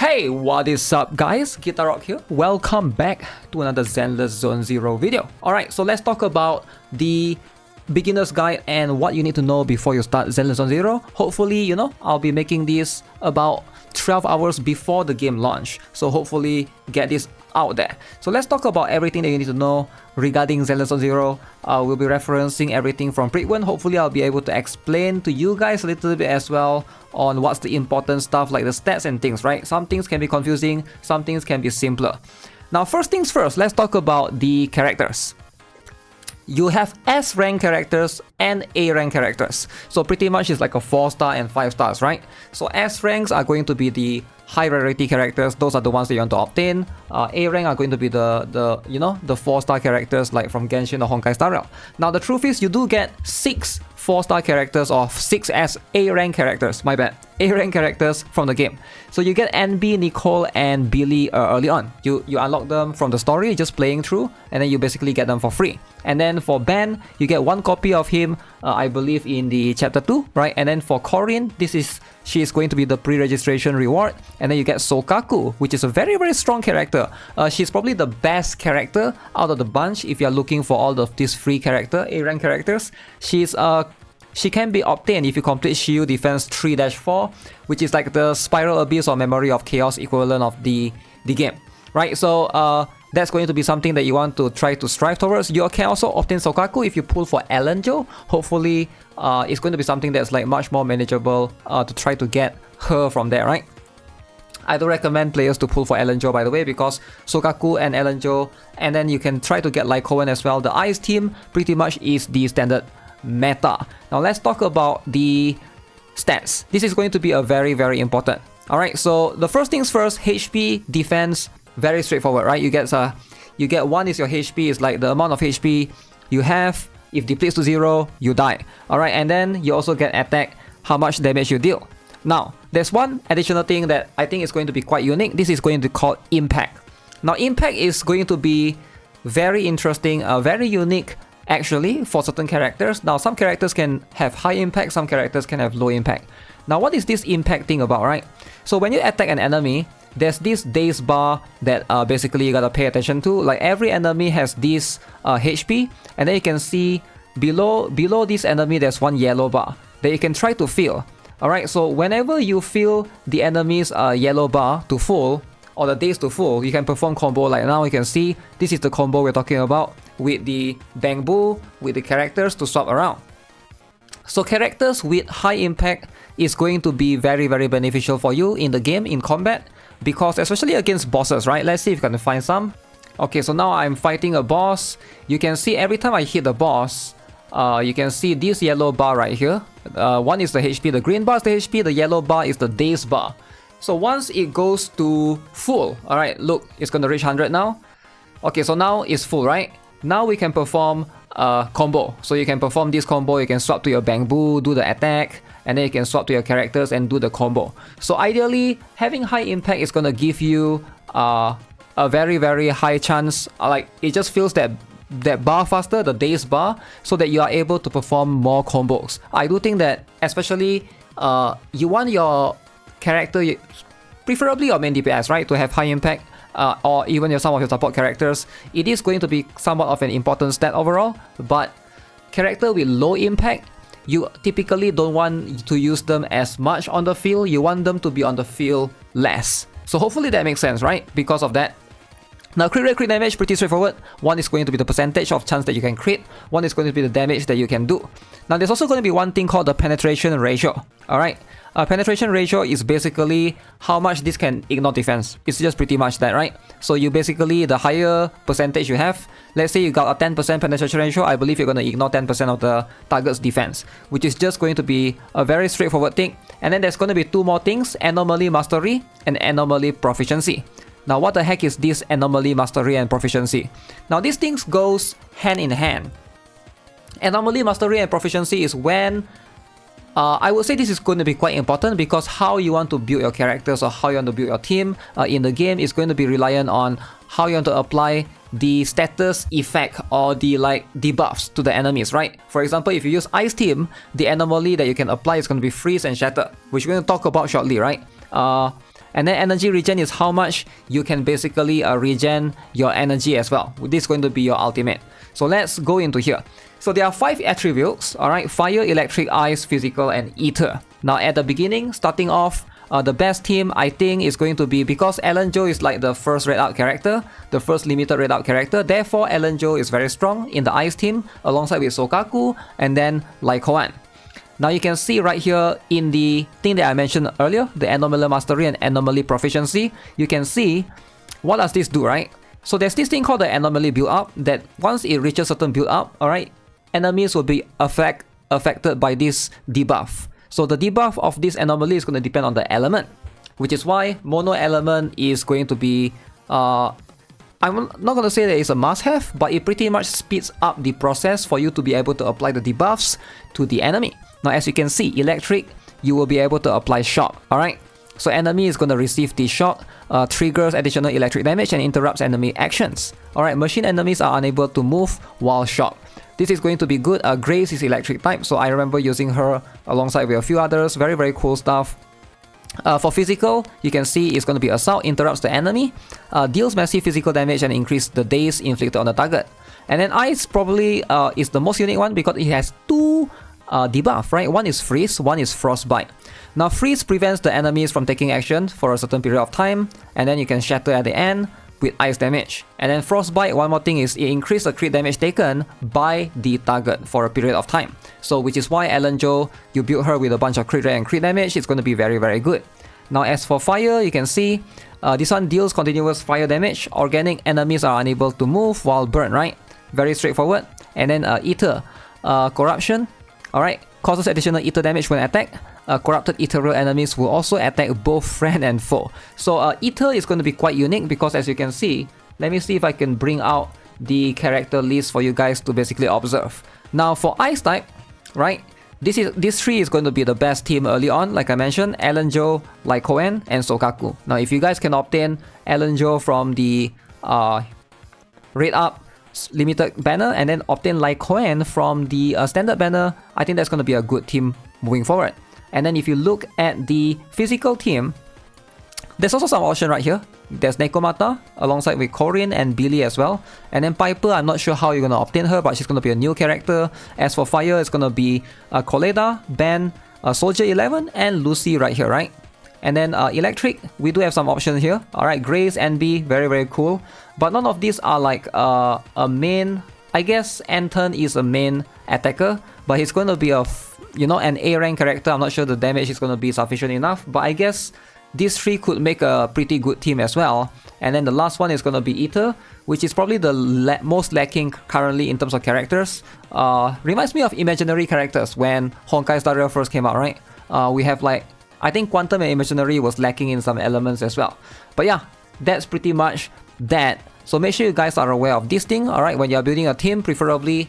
Hey, what is up guys? GuitarRock here. Welcome back to another Zenless Zone 0 video. Alright, so let's talk about the beginner's guide and what you need to know before you start Zenless Zone 0. Hopefully, I'll be making this about 12 hours before the game launch. So hopefully get this out there. So let's talk about everything that you need to know regarding Zenless Zone 0. We'll be referencing everything from Prequel. Hopefully I'll be able to explain to you guys a little bit as well on what's the important stuff like the stats and things, right? Some things can be confusing, some things can be simpler. Now first things first, let's talk about the characters. You have S rank characters and A rank characters. So pretty much it's like a 4-star and 5 stars, right? So S ranks are going to be the high rarity characters. Those are the ones that you want to obtain. A rank are going to be the 4-star characters like from Genshin or Honkai Star Rail. Now the truth is you do get 6 4-star characters or 6 S A rank characters, my bad, A rank characters from the game. So you get NB, Nicole and Billy early on. You unlock them from the story, just playing through, and then you basically get them for free. And then for Ben, you get 1 copy of him, I believe in the chapter 2, right? And then for Corinne, she is going to be the pre-registration reward. And then you get Sokaku, which is a very, very strong character. She's probably the best character out of the bunch if you're looking for all of these free character, A-rank characters. She can be obtained if you complete Shield Defense 3-4, which is like the Spiral Abyss or Memory of Chaos equivalent of the game, right? So that's going to be something that you want to try to strive towards. You can also obtain Sokaku if you pull for Elenjo. Hopefully, it's going to be something that's like much more manageable to try to get her from there, right? I do recommend players to pull for Elenjo, by the way, because Sokaku and Elenjo, and then you can try to get Lycoan as well. The Ice team pretty much is the standard meta. Now let's talk about the stats. This is going to be a very, very important. Alright, so the first things first, HP, defense, very straightforward, right? You get 1 is your HP, is like the amount of HP you have. If depletes to 0, you die. Alright, and then you also get attack, how much damage you deal. Now, there's one additional thing that I think is going to be quite unique. This is going to be called impact. Now, impact is going to be very interesting, very unique actually for certain characters. Now, some characters can have high impact, some characters can have low impact. Now, what is this impact thing about, right? So when you attack an enemy, there's this daze bar that basically you gotta pay attention to. Like every enemy has this HP, and then you can see below this enemy there's one yellow bar that you can try to fill. Alright, so whenever you fill the enemy's yellow bar to full, or the daze to full, you can perform combo. Like now you can see this is the combo we're talking about with the Bamboo, with the characters to swap around. So characters with high impact is going to be very, very beneficial for you in the game, in combat, because especially against bosses, right? Let's see if I can find some. Okay, so now I'm fighting a boss. You can see every time I hit the boss, you can see this yellow bar right here. 1 is the HP, the green bar is the HP, the yellow bar is the daze bar. So once it goes to full, alright, look, it's gonna reach 100 now. Okay, so now it's full, right? Now we can perform a combo. So you can perform this combo, you can swap to your Bamboo, do the attack, and then you can swap to your characters and do the combo. So ideally, having high impact is gonna give you a very, very high chance, like it just fills that bar faster, the daze bar, so that you are able to perform more combos. I do think that especially you want your character, preferably your main DPS, right, to have high impact, or even some of your support characters. It is going to be somewhat of an important stat overall, but character with low impact, you typically don't want to use them as much on the field. You want them to be on the field less. So hopefully that makes sense, right? Because of that. Now crit rate, crit damage, pretty straightforward. 1 is going to be the percentage of chance that you can crit. 1 is going to be the damage that you can do. Now there's also going to be one thing called the penetration ratio. Alright, penetration ratio is basically how much this can ignore defense. It's just pretty much that, right? So you basically, the higher percentage you have, let's say you got a 10% penetration ratio, I believe you're going to ignore 10% of the target's defense, which is just going to be a very straightforward thing. And then there's going to be 2 more things, Anomaly Mastery and Anomaly Proficiency. Now what the heck is this Anomaly Mastery and Proficiency? Now these things goes hand in hand. Anomaly Mastery and Proficiency is when I would say this is going to be quite important, because how you want to build your characters or how you want to build your team in the game is going to be reliant on how you want to apply the status effect or the debuffs to the enemies, right? For example, if you use Ice Team, the anomaly that you can apply is going to be Freeze and Shatter, which we're going to talk about shortly, right? And then energy regen is how much you can basically regen your energy as well. This is going to be your ultimate. So let's go into here. So there are 5 attributes, alright, fire, electric, ice, physical, and ether. Now at the beginning, starting off, the best team I think is going to be, because Ellen Jo is like the first red out character, the first limited red out character, therefore Ellen Jo is very strong in the ice team alongside with Sokaku and then Lai Koan. Now you can see right here in the thing that I mentioned earlier, the Anomaly Mastery and Anomaly Proficiency, you can see what does this do, right? So there's this thing called the Anomaly Build Up, that once it reaches certain build up, alright, enemies will be affected by this debuff. So the debuff of this anomaly is going to depend on the element, which is why mono element is going to be, I'm not going to say that it's a must-have, but it pretty much speeds up the process for you to be able to apply the debuffs to the enemy. Now as you can see, electric, you will be able to apply shock, alright? So enemy is going to receive the shock, triggers additional electric damage and interrupts enemy actions. Alright, machine enemies are unable to move while shocked. This is going to be good. Grace is electric type, so I remember using her alongside with a few others. Very, very cool stuff. For physical, you can see it's going to be assault, interrupts the enemy, deals massive physical damage and increase the daze inflicted on the target. And then ice probably is the most unique one because it has 2 debuff, right? One is freeze, one is frostbite. Now freeze prevents the enemies from taking action for a certain period of time, and then you can shatter at the end with ice damage. And then frostbite, one more thing is it increases the crit damage taken by the target for a period of time. So which is why Ellen Jo, you build her with a bunch of crit rate and crit damage, it's going to be very, very good. Now as for fire, you can see this one deals continuous fire damage. Organic enemies are unable to move while burned, right? Very straightforward. And then ether, corruption, alright, causes additional ether damage when attacked. Corrupted ethereal enemies will also attack both friend and foe. So ether is going to be quite unique because as you can see, let me see if I can bring out the character list for you guys to basically observe. Now for ice type, right, this 3 is going to be the best team early on. Like I mentioned, Ellen Jo, Lai Koen, and Sokaku. Now if you guys can obtain Ellen Jo from the Red Up limited banner and then obtain Lai Koen from the standard banner, I think that's going to be a good team moving forward. And then if you look at the physical team, there's also some option right here. There's Nekomata alongside with Corin and Billy as well. And then Piper, I'm not sure how you're going to obtain her, but she's going to be a new character. As for Fire, it's going to be Koleda, Ben, Soldier 11, and Lucy right here, right? And then Electric, we do have some options here. Alright, Grace, NB, very, very cool. But none of these are like a main. I guess Anton is a main attacker, but he's going to be a an A rank character. I'm not sure the damage is going to be sufficient enough, but I guess these 3 could make a pretty good team as well. And then the last one is going to be Ether, which is probably the most lacking currently in terms of characters. Reminds me of imaginary characters when Honkai Star Rail first came out, right? We have like, I think Quantum and Imaginary was lacking in some elements as well. But yeah, that's pretty much that. So make sure you guys are aware of this thing, alright? When you're building a team, preferably,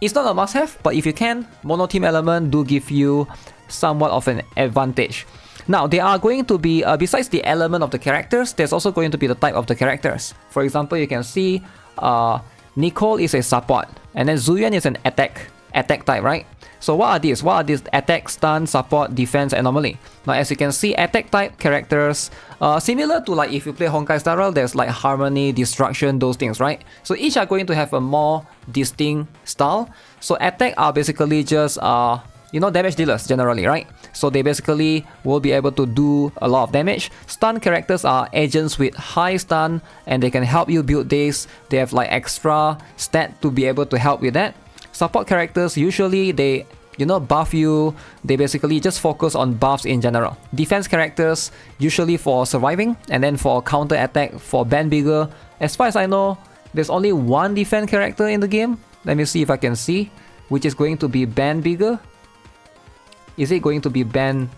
it's not a must-have, but if you can, mono team element do give you somewhat of an advantage. Now, there are going to be, besides the element of the characters, there's also going to be the type of the characters. For example, you can see Nicole is a support, and then Zuyuan is an attack type, right? So what are these? What are these? Attack, stun, support, defense, anomaly. Now as you can see, attack type characters, similar to like if you play Honkai Star Rail, there's like harmony, destruction, those things, right? So each are going to have a more distinct style. So attack are basically just damage dealers generally, right? So they basically will be able to do a lot of damage. Stun characters are agents with high stun and they can help you build days. They have like extra stat to be able to help with that. Support characters, usually they buff you. They basically just focus on buffs in general. Defense characters, usually for surviving, and then for counter attack for Ben Bigger. As far as I know, there's only one defense character in the game. Let me see if I can see, which is going to be Ben Bigger. Is it going to be Ben?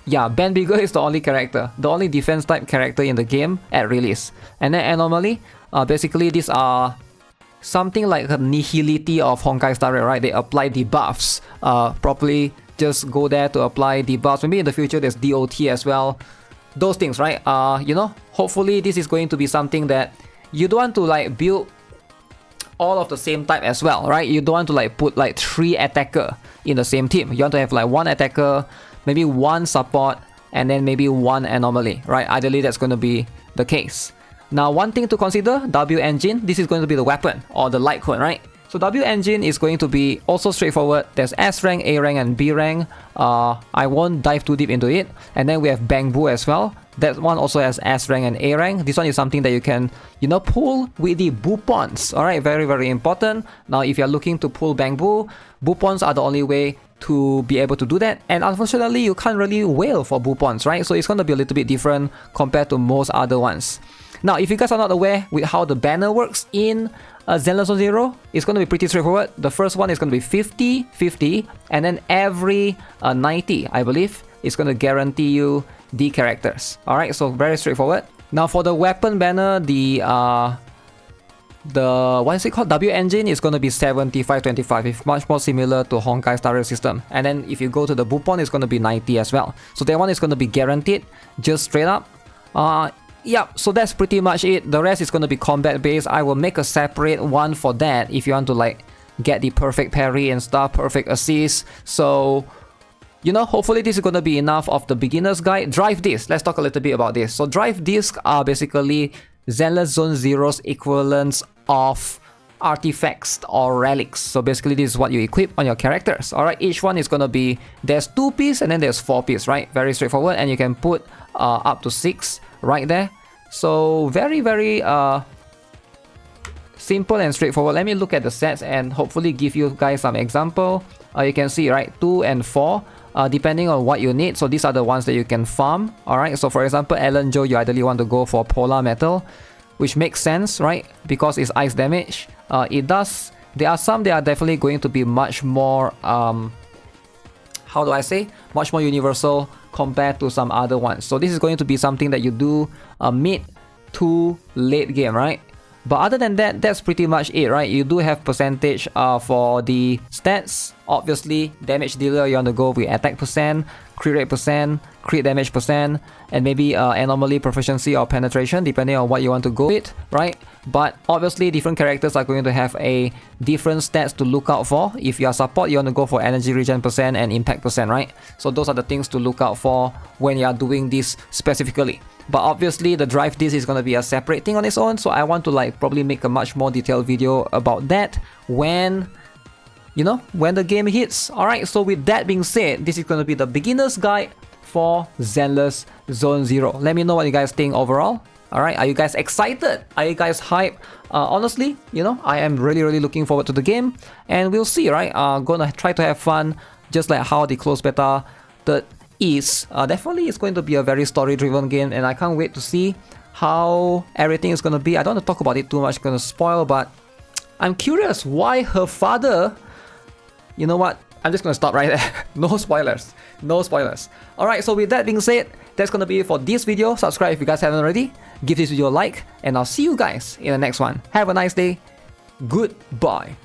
Yeah, Ben Bigger is the only character, the only defense type character in the game at release. And then Anomaly, basically these are something like a nihility of Honkai Star Rail, right? They apply debuffs. Properly just go there to apply debuffs. Maybe in the future there's DOT as well. Those things, right? Hopefully this is going to be something that you don't want to like build all of the same type as well, right? You don't want to like put like 3 attacker in the same team. You want to have like 1 attacker, maybe 1 support, and then maybe 1 anomaly, right? Ideally, that's going to be the case. Now, one thing to consider, W engine, this is going to be the weapon or the light cone, right? So W engine is going to be also straightforward. There's S rank, A rank, and B rank. I won't dive too deep into it. And then we have Bamboo as well. That one also has S rank and A rank. This one is something that you can, pull with the Boopons. Alright, very, very important. Now, if you're looking to pull Bamboo, Boopons are the only way to be able to do that. And unfortunately, you can't really whale for Boopons, right? So it's going to be a little bit different compared to most other ones. Now, if you guys are not aware with how the banner works in Zenless Zone Zero, it's going to be pretty straightforward. The first one is going to be 50, 50, and then every 90, I believe, is going to guarantee you the characters. Alright, so very straightforward. Now, for the weapon banner, the what is it called? W engine is going to be 75-25. It's much more similar to Honkai's turret system. And then if you go to the Boopon, it's going to be 90 as well. So that one is going to be guaranteed, just straight up. Yeah, so that's pretty much it. The rest is going to be combat based. I will make a separate one for that if you want to like get the perfect parry and stuff, perfect assist. So, hopefully this is going to be enough of the beginner's guide. Drive disc, let's talk a little bit about this. So drive discs are basically Zenless Zone Zero's equivalents of artifacts or relics. So basically this is what you equip on your characters. Alright, each one is going to be, there's 2 piece and then there's 4 piece, right? Very straightforward, and you can put up to 6 right there. So very, very simple and straightforward. Let me look at the sets and hopefully give you guys some example. You can see, right, 2 and 4 depending on what you need. So these are the ones that you can farm. Alright, so for example, Alan Joe, you ideally want to go for polar metal, which makes sense, right? Because it's ice damage. There are some that are definitely going to be much more how do I say, much more universal compared to some other ones. So this is going to be something that you do mid to late game, right? But other than that, that's pretty much it, right? You do have percentage for the stats. Obviously, damage dealer, you want to go with attack percent, crit rate percent, crit damage percent, and maybe anomaly, proficiency, or penetration, depending on what you want to go with, right? But obviously, different characters are going to have a different stats to look out for. If you are support, you want to go for energy regen percent and impact percent, right? So those are the things to look out for when you are doing this specifically. But obviously, the drive disc is going to be a separate thing on its own. So I want to like probably make a much more detailed video about that when when the game hits. Alright, so with that being said, this is going to be the beginner's guide for Zenless Zone Zero. Let me know what you guys think overall. Alright, are you guys excited? Are you guys hyped? Honestly, I am really looking forward to the game. And we'll see, right? Gonna try to have fun, just like how the closed beta is. Definitely it's going to be a very story-driven game, and I can't wait to see how everything is going to be. I don't want to talk about it too much, going to spoil, but I'm curious why her father... You know what? I'm just going to stop right there. No spoilers. No spoilers. Alright, so with that being said, that's going to be it for this video. Subscribe if you guys haven't already. Give this video a like, and I'll see you guys in the next one. Have a nice day. Goodbye.